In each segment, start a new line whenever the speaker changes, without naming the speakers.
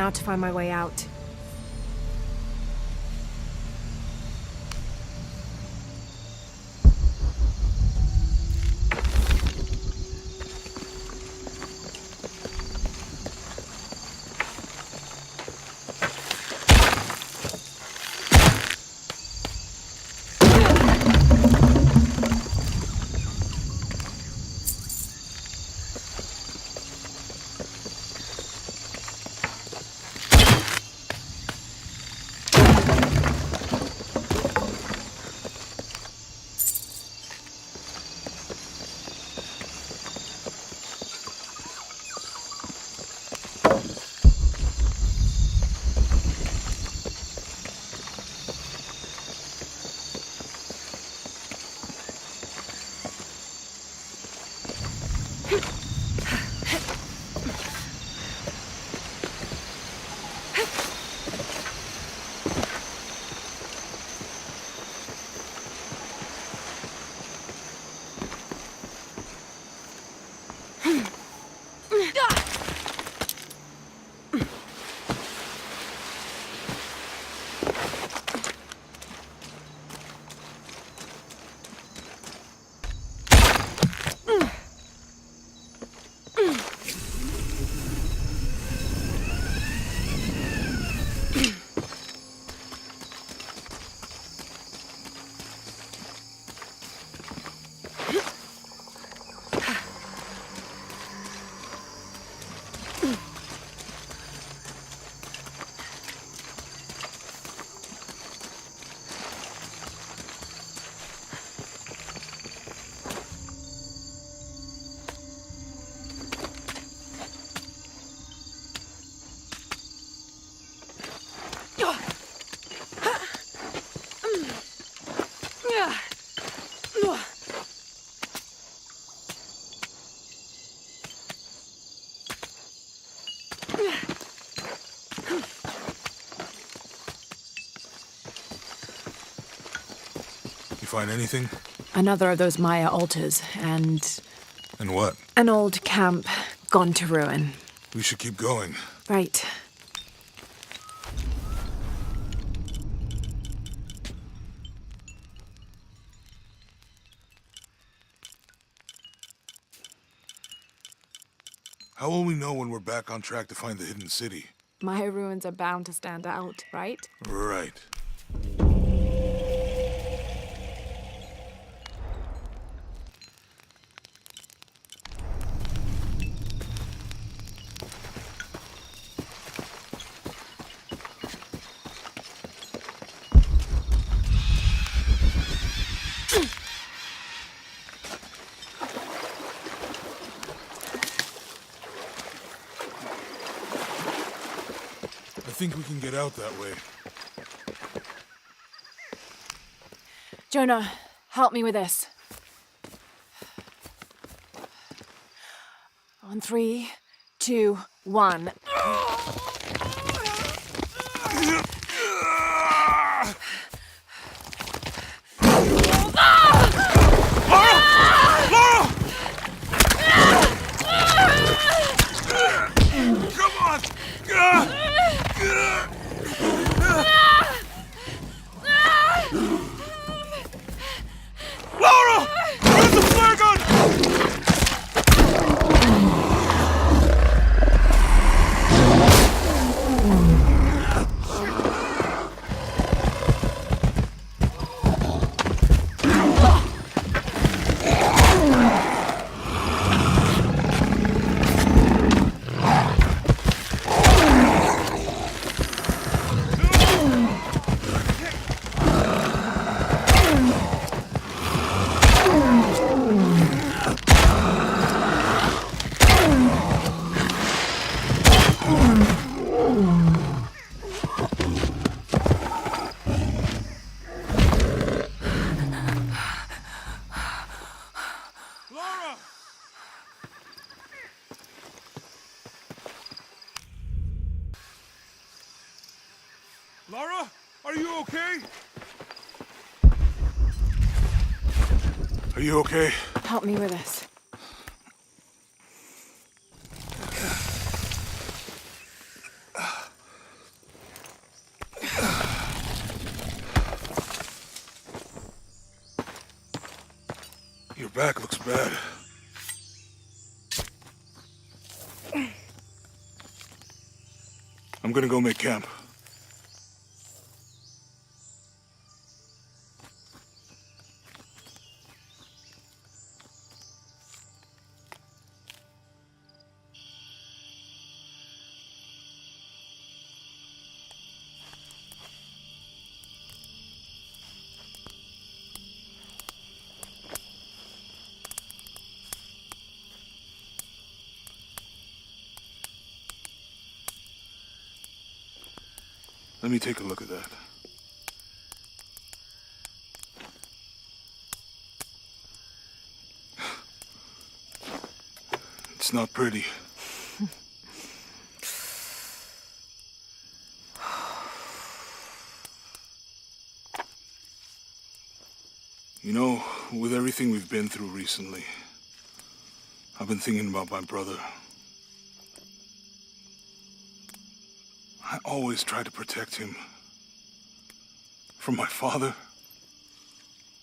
now to find my way out.
Find anything?
Another of those Maya altars, and...
And what?
An old camp, gone to ruin.
We should keep going.
Right.
How will we know when we're back on track to find the hidden city?
Maya ruins are bound to stand out, right?
Right. I think we can get out that way.
Jonah, help me with this. On 3, 2, 1.
Lara, are you okay? Are you okay?
Help me with this.
Your back looks bad. I'm gonna go make camp. Let me take a look at that. It's not pretty. You know, with everything we've been through recently, I've been thinking about my brother. I always tried to protect him. From my father.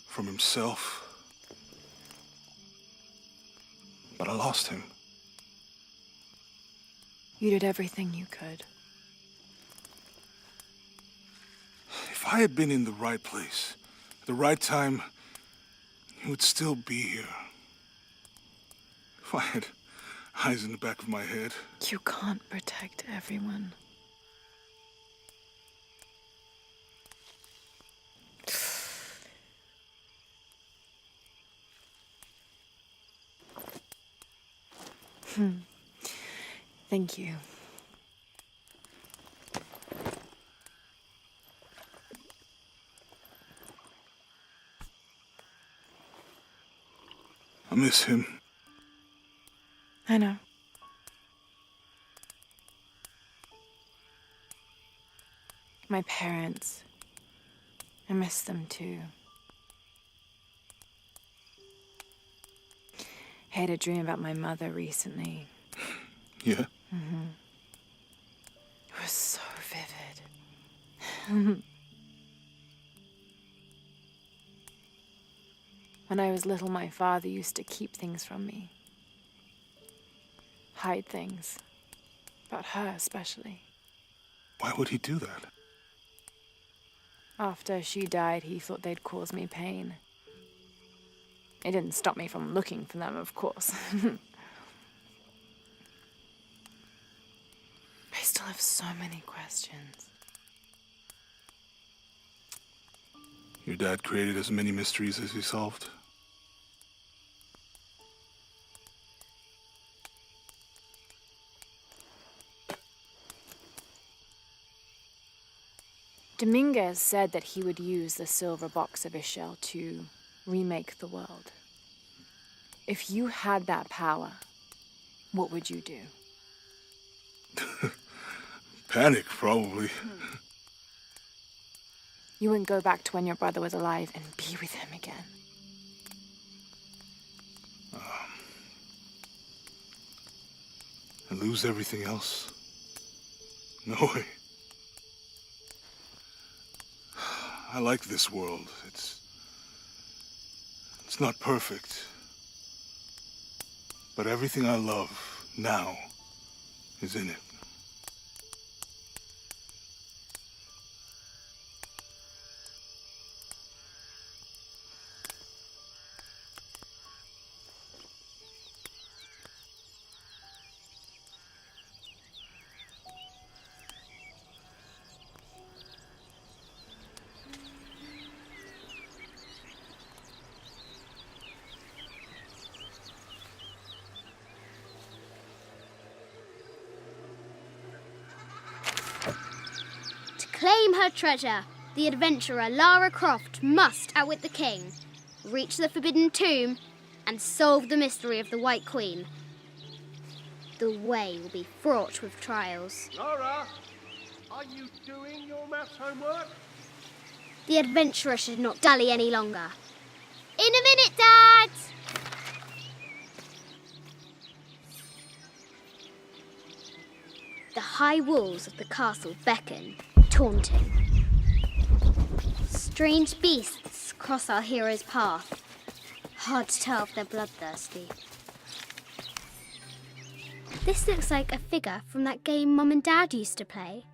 From himself. But I lost him.
You did everything you could.
If I had been in the right place, at the right time, he would still be here. If I had eyes in the back of my head.
You can't protect everyone. Thank you.
I miss him.
I know. My parents. I miss them too. I had a dream about my mother recently.
Yeah?
It was so vivid. When I was little, my father used to keep things from me. Hide things. About her, especially.
Why would he do that?
After she died, he thought they'd cause me pain. It didn't stop me from looking for them, of course. I still have so many questions.
Your dad created as many mysteries as he solved.
Dominguez said that he would use the silver box of Ishel to remake the world. If you had that power, what would you do?
Panic, probably.
You wouldn't go back to when your brother was alive and be with him again.
And lose everything else? No way. I like this world. It's not perfect. But everything I love now is in it.
Claim her treasure. The adventurer Lara Croft must outwit the king, reach the forbidden tomb, and solve the mystery of the White Queen. The way will be fraught with trials.
Lara, are you doing your maths homework?
The adventurer should not dally any longer. In a minute, Dad! The high walls of the castle beckon, taunting. Strange beasts cross our hero's path, Hard to tell if they're bloodthirsty. This looks like a figure from that game Mum and Dad used to play.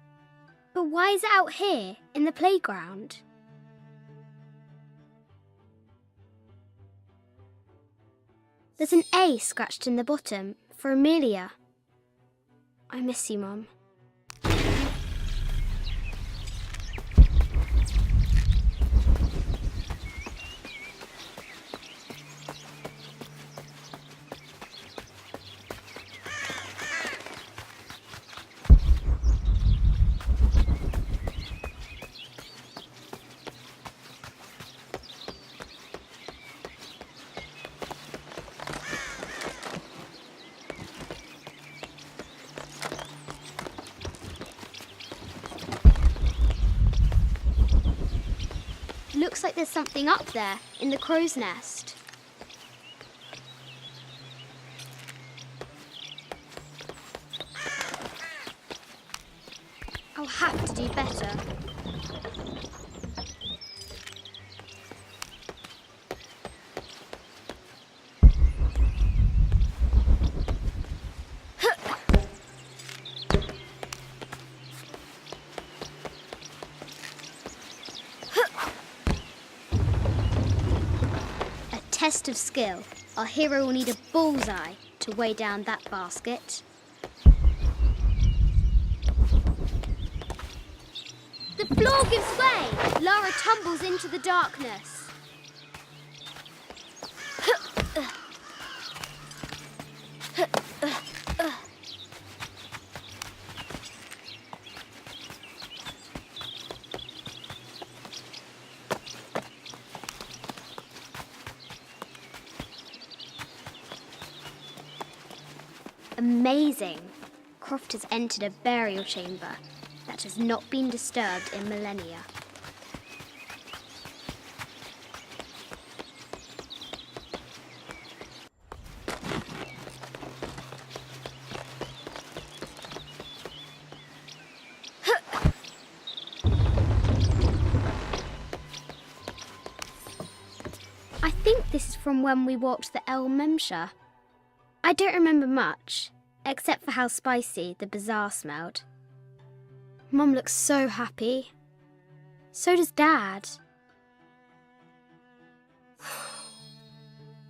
But why is it out here, in the playground? There's an A scratched in the bottom for Amelia. I miss you, Mum. Looks like there's something up there in the crow's nest. I'll have to do better. Test of skill. Our hero will need a bullseye to weigh down that basket. The floor gives way! Lara tumbles into the darkness. Amazing! Croft has entered a burial chamber that has not been disturbed in millennia. I think this is from when we walked the El Memsha. I don't remember much, except for how spicy the bazaar smelled. Mum looks so happy. So does Dad.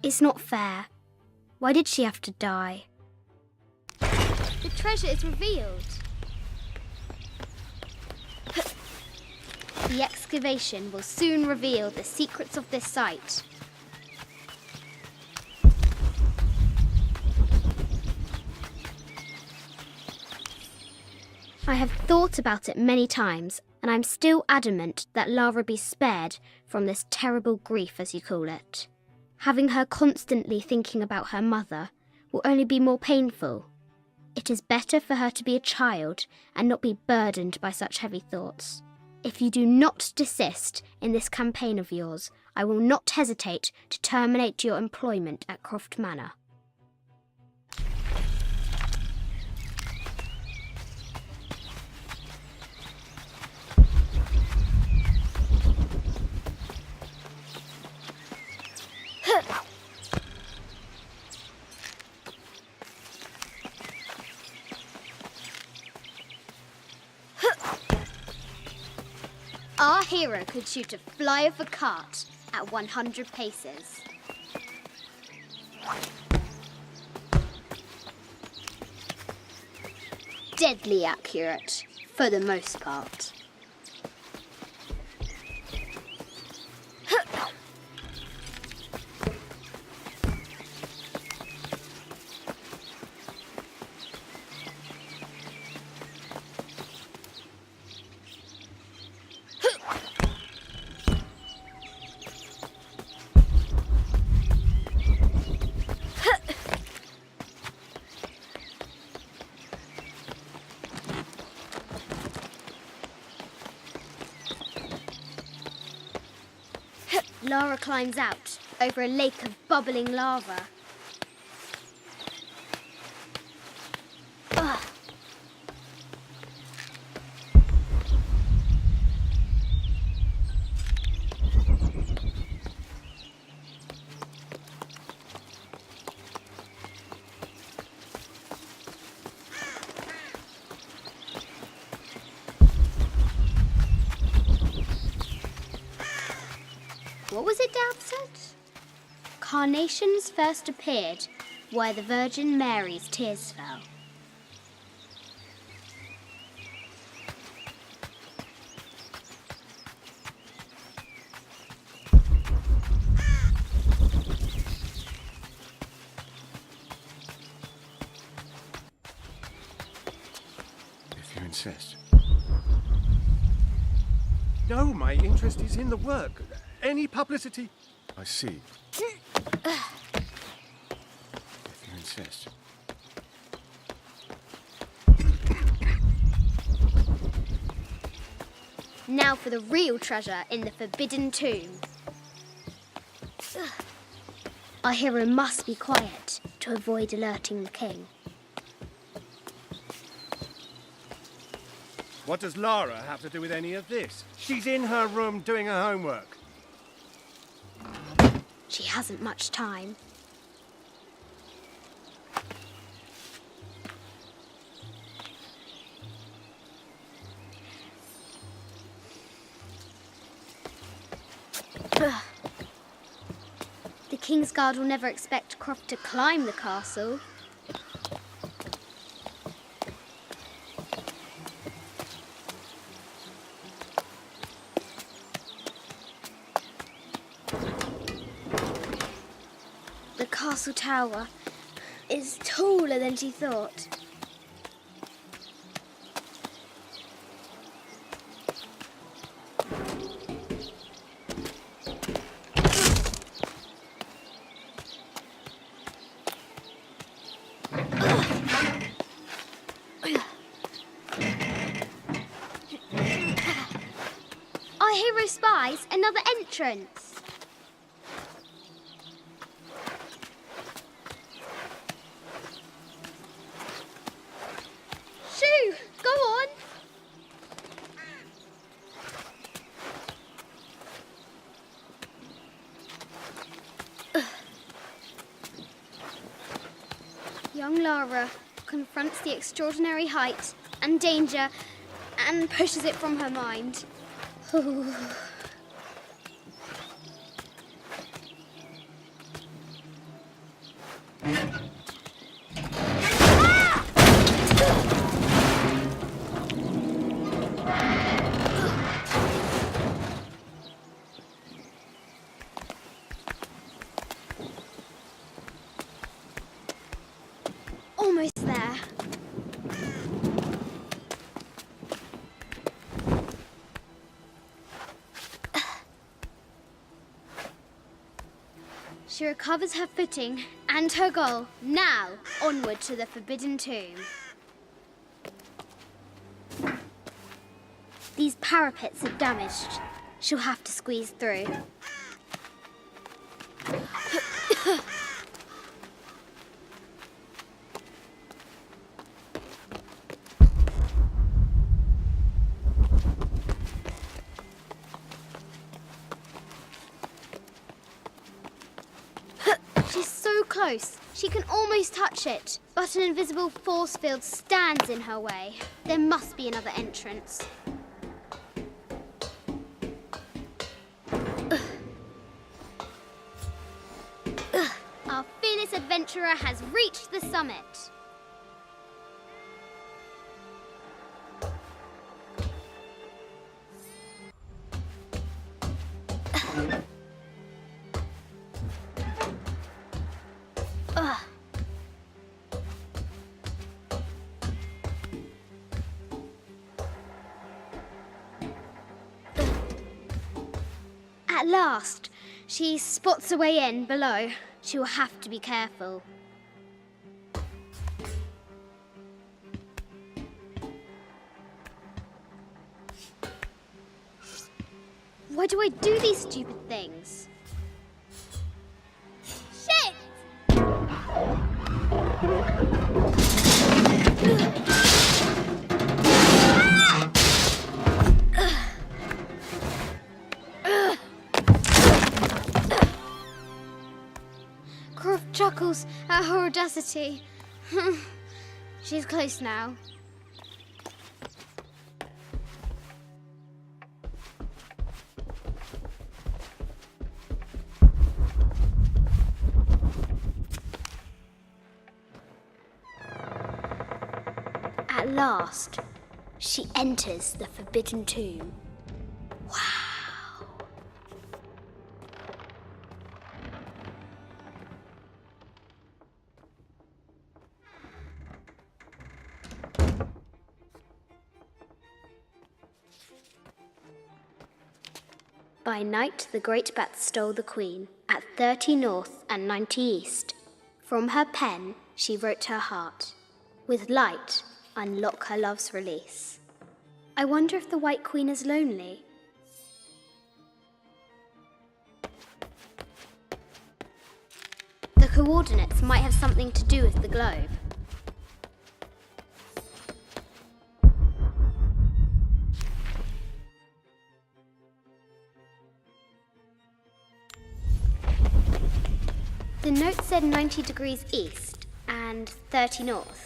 It's not fair. Why did she have to die? The treasure is revealed. The excavation will soon reveal the secrets of this site. I have thought about it many times, and I'm still adamant that Lara be spared from this terrible grief, as you call it. Having her constantly thinking about her mother will only be more painful. It is better for her to be a child and not be burdened by such heavy thoughts. If you do not desist in this campaign of yours, I will not hesitate to terminate your employment at Croft Manor. Our hero could shoot a fly of a cart at 100 paces. Deadly accurate, for the most part. Lara climbs out over a lake of bubbling lava. Ugh. was it Dad said? Carnations first appeared where the Virgin Mary's tears fell.
If you insist.
No, my interest is in the work. Any publicity?
I see. If you insist.
Now for the real treasure in the Forbidden Tomb. Our hero must be quiet to avoid alerting the king.
What does Lara have to do with any of this? She's in her room doing her homework.
She hasn't much time. The King's Guard will never expect Croft to climb the castle. The castle tower is taller than she thought. Our hero spies another entrance. Shoo! Go on! Young Lara confronts the extraordinary height and danger and pushes it from her mind. Almost there. She recovers her footing and her goal. Now, onward to the Forbidden Tomb. These parapets are damaged. She'll have to squeeze through. She's so close, she can almost touch it. But an invisible force field stands in her way. There must be another entrance. Our fearless adventurer has reached the summit. At last, she spots a way in below. She will have to be careful. Why do I do these stupid things? Shit! Croft chuckles at her audacity. She's close now. At last, she enters the Forbidden Tomb. Wow. By night, the great bat stole the queen at 30 north and 90 east. From her pen, she wrote her heart. With light, unlock her love's release. I wonder if the White Queen is lonely. The coordinates might have something to do with the globe. The note said 90 degrees east and 30 north.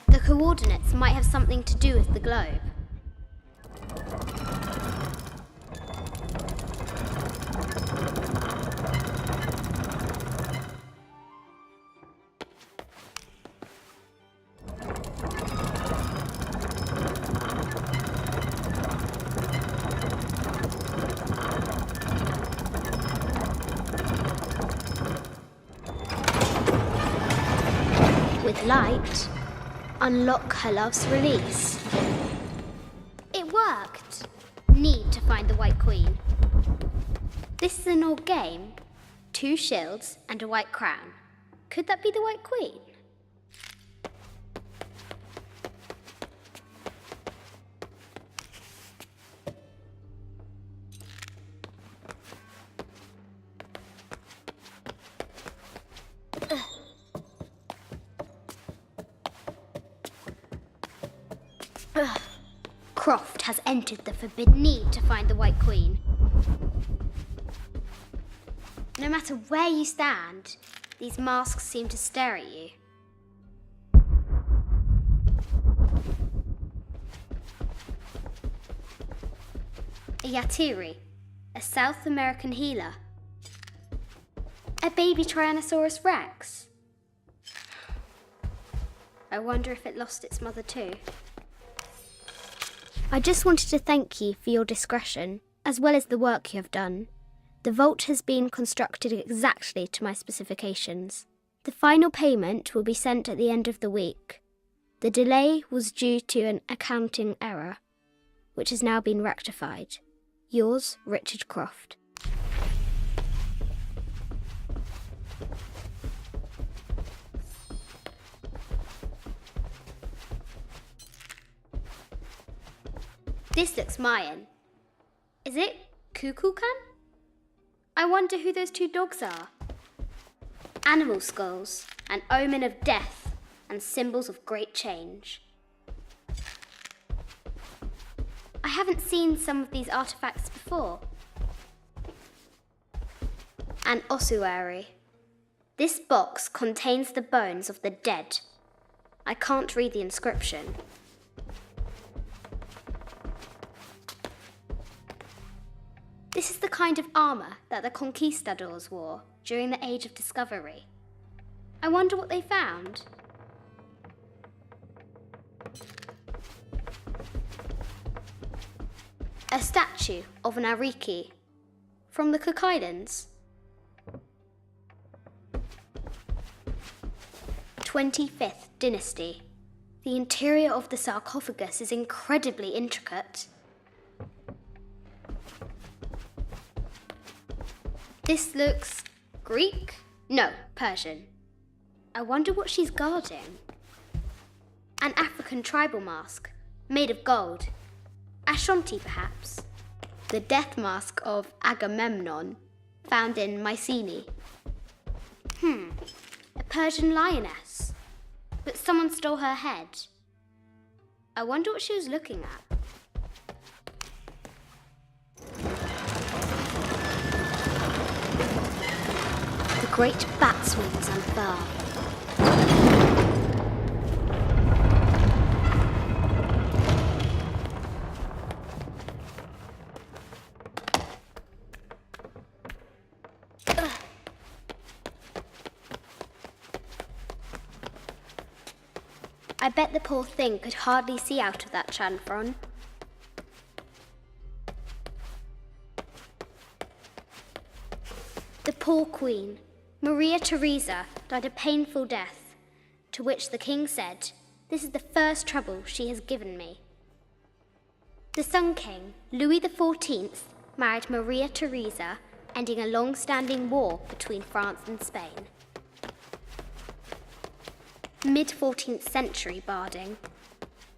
The coordinates might have something to do with the globe. With light, unlock her love's release. It worked. Need to find the White Queen. This is an old game. 2 shields and a white crown. Could that be the White Queen? Croft has entered the Forbidden. Need to find the White Queen. No matter where you stand, these masks seem to stare at you. A Yatiri, a South American healer. A baby Tyrannosaurus Rex. I wonder if it lost its mother too. I just wanted to thank you for your discretion, as well as the work you have done. The vault has been constructed exactly to my specifications. The final payment will be sent at the end of the week. The delay was due to an accounting error, which has now been rectified. Yours, Richard Croft. This looks Mayan. Is it Kukulkan? I wonder who those 2 dogs are. Animal skulls, an omen of death and symbols of great change. I haven't seen some of these artifacts before. An ossuary. This box contains the bones of the dead. I can't read the inscription. This is the kind of armour that the conquistadors wore during the Age of Discovery. I wonder what they found. A statue of an Ariki from the Cook Islands. 25th Dynasty. The interior of the sarcophagus is incredibly intricate. This looks Greek? No, Persian. I wonder what she's guarding. An African tribal mask, made of gold. Ashanti, perhaps. The death mask of Agamemnon, found in Mycenae. A Persian lioness. But someone stole her head. I wonder what she was looking at. The great bat's wings unfurl. I bet the poor thing could hardly see out of that chanfron. The poor queen, Maria Theresa, died a painful death, to which the king said, "This is the first trouble she has given me." The Sun King, Louis XIV, married Maria Theresa, ending a long-standing war between France and Spain. Mid-14th century barding.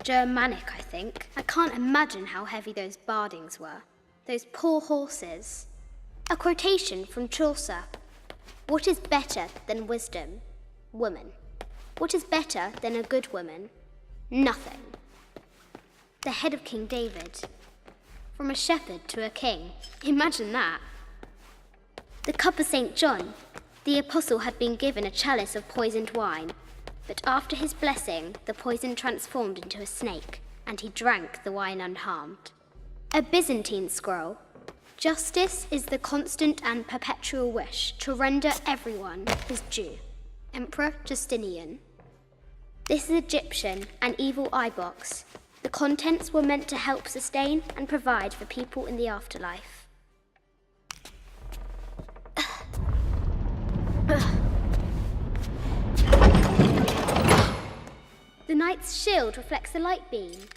Germanic, I think. I can't imagine how heavy those bardings were. Those poor horses. A quotation from Chaucer. What is better than wisdom? Woman. What is better than a good woman? Nothing. The head of King David. From a shepherd to a king. Imagine that. The cup of St. John. The apostle had been given a chalice of poisoned wine, but after his blessing, the poison transformed into a snake, and he drank the wine unharmed. A Byzantine scroll. Justice is the constant and perpetual wish to render everyone his due. Emperor Justinian. This is Egyptian, an evil eye box. The contents were meant to help sustain and provide for people in the afterlife. The knight's shield reflects the light beam.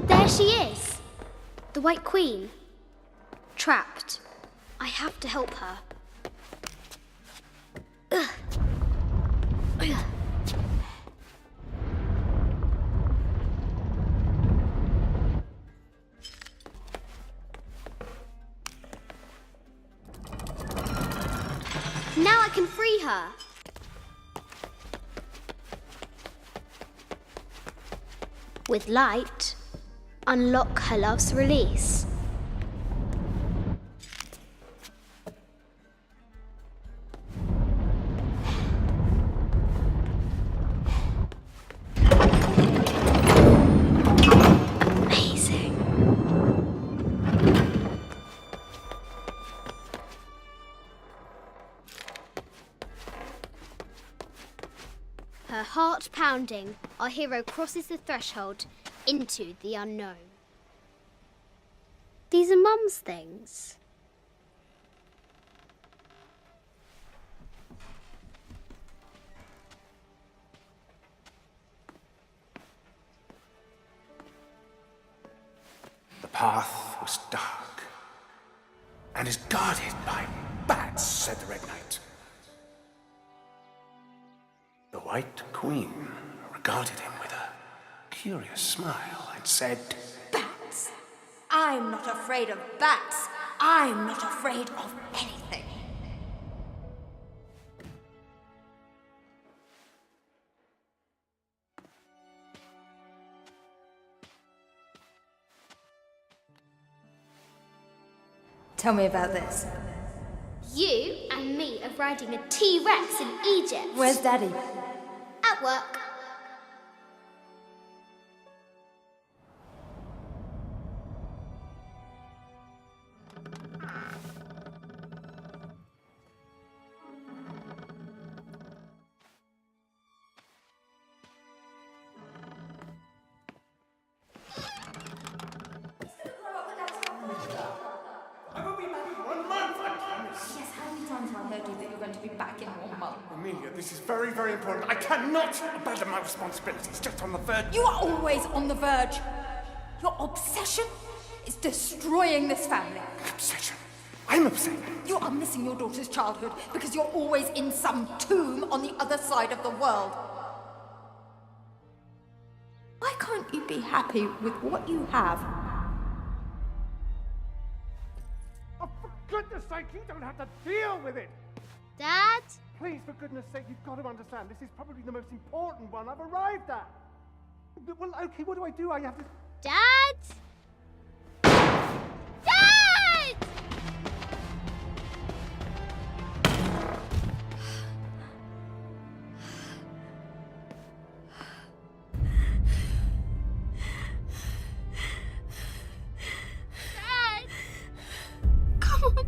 There she is! The White Queen. Trapped. I have to help her. Now I can free her. With light, unlock her love's release. Amazing. Her heart pounding, our hero crosses the threshold into the unknown. These are Mum's things.
The path was dark and is guarded by bats, said the Red Knight. The White Queen regarded him with a curious smile and said,
Bats! I'm not afraid of bats. I'm not afraid of anything.
Tell me about this.
You and me are riding a T-Rex in Egypt.
Where's Daddy?
At work.
be back in normal.
Amelia, this is very, very important. I cannot abandon my responsibilities just on the verge.
You are always on the verge. Your obsession is destroying this family.
Obsession. I'm upset.
You are missing your daughter's childhood because you're always in some tomb on the other side of the world. Why can't you be happy with what you have?
Oh, for goodness sake, you don't have to deal with it!
Dad?
Please, for goodness sake, you've got to understand, this is probably the most important one I've arrived at. Well, okay, what do? I have to...
Dad? Dad! Dad! Come on.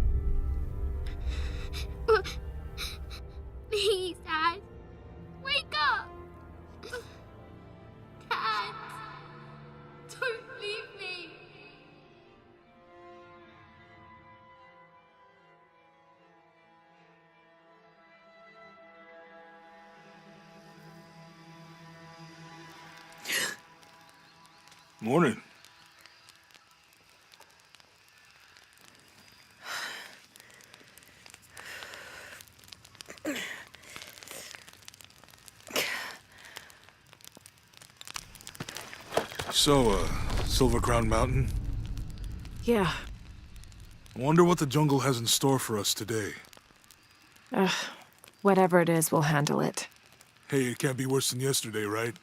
Please, Dad. Wake up. Dad. Don't leave me.
Morning. So, Silver Crown Mountain?
Yeah.
I wonder what the jungle has in store for us today.
Whatever it is, we'll handle it.
Hey, it can't be worse than yesterday, right?